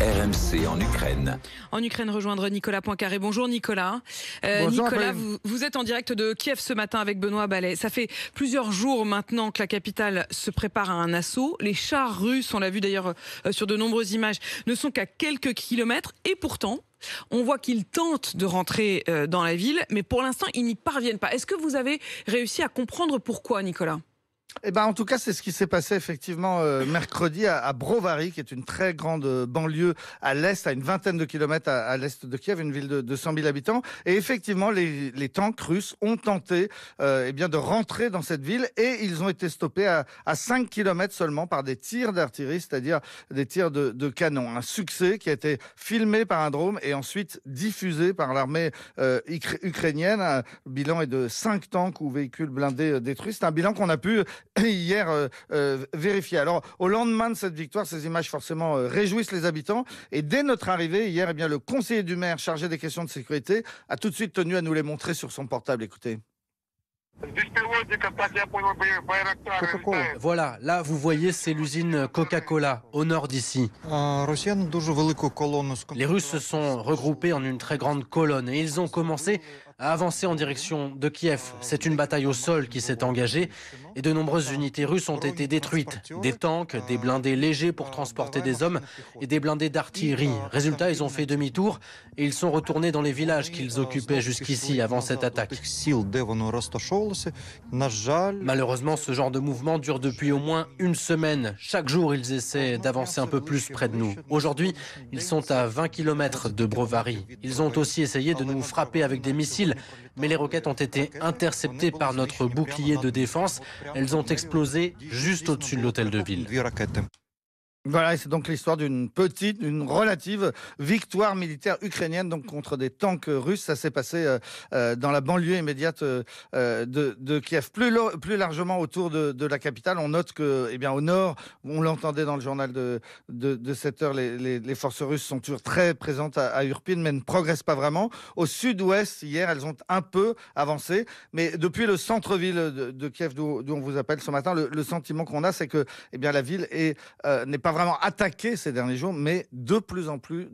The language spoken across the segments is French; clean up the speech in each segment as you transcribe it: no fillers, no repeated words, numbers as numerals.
RMC en Ukraine. En Ukraine, rejoindre Nicolas Poincaré. Bonjour Nicolas. Bonjour, Nicolas, vous êtes en direct de Kiev ce matin avec Benoît Ballet. Ça fait plusieurs jours maintenant que la capitale se prépare à un assaut. Les chars russes, on l'a vu d'ailleurs sur de nombreuses images, ne sont qu'à quelques kilomètres. Et pourtant, on voit qu'ils tentent de rentrer dans la ville, mais pour l'instant, ils n'y parviennent pas. Est-ce que vous avez réussi à comprendre pourquoi, Nicolas ? En tout cas, c'est ce qui s'est passé effectivement mercredi à Brovary, qui est une très grande banlieue à l'est, à une vingtaine de kilomètres à l'est de Kiev, une ville de 100 000 habitants. Et effectivement, les tanks russes ont tenté de rentrer dans cette ville et ils ont été stoppés à 5 kilomètres seulement par des tirs d'artillerie, c'est-à-dire des tirs de canon. Un succès qui a été filmé par un drone et ensuite diffusé par l'armée ukrainienne. Un bilan est de 5 tanks ou véhicules blindés détruits. C'est un bilan qu'on a pu hier vérifié. Alors, au lendemain de cette victoire, ces images forcément réjouissent les habitants. Et dès notre arrivée hier, le conseiller du maire chargé des questions de sécurité a tout de suite tenu à nous les montrer sur son portable. Écoutez. Voilà, là vous voyez, c'est l'usine Coca-Cola au nord d'ici. Les Russes se sont regroupés en une très grande colonne et ils ont commencé à avancer en direction de Kiev. C'est une bataille au sol qui s'est engagée et de nombreuses unités russes ont été détruites. Des tanks, des blindés légers pour transporter des hommes et des blindés d'artillerie. Résultat, ils ont fait demi-tour et ils sont retournés dans les villages qu'ils occupaient jusqu'ici avant cette attaque. Malheureusement, ce genre de mouvement dure depuis au moins une semaine. Chaque jour, ils essaient d'avancer un peu plus près de nous. Aujourd'hui, ils sont à 20 km de Brovary. Ils ont aussi essayé de nous frapper avec des missiles, mais les roquettes ont été interceptées par notre bouclier de défense. Elles ont explosé juste au-dessus de l'hôtel de ville. Voilà, et c'est donc l'histoire d'une relative victoire militaire ukrainienne donc contre des tanks russes. Ça s'est passé dans la banlieue immédiate de Kiev. Plus largement autour de la capitale, on note que, au nord, on l'entendait dans le journal de 7 heures, les forces russes sont toujours très présentes à Irpin, mais ne progressent pas vraiment. Au sud-ouest, hier, elles ont un peu avancé, mais depuis le centre-ville de Kiev, d'où on vous appelle ce matin, le sentiment qu'on a, c'est que la ville n'est pas vraiment attaqué ces derniers jours, mais de plus en plus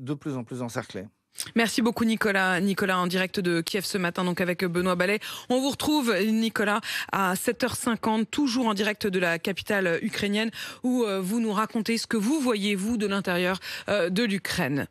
encerclé. Merci beaucoup Nicolas. Nicolas en direct de Kiev ce matin, donc avec Benoît Ballet. On vous retrouve Nicolas à 7h50, toujours en direct de la capitale ukrainienne, où vous nous racontez ce que vous voyez, vous, de l'intérieur de l'Ukraine.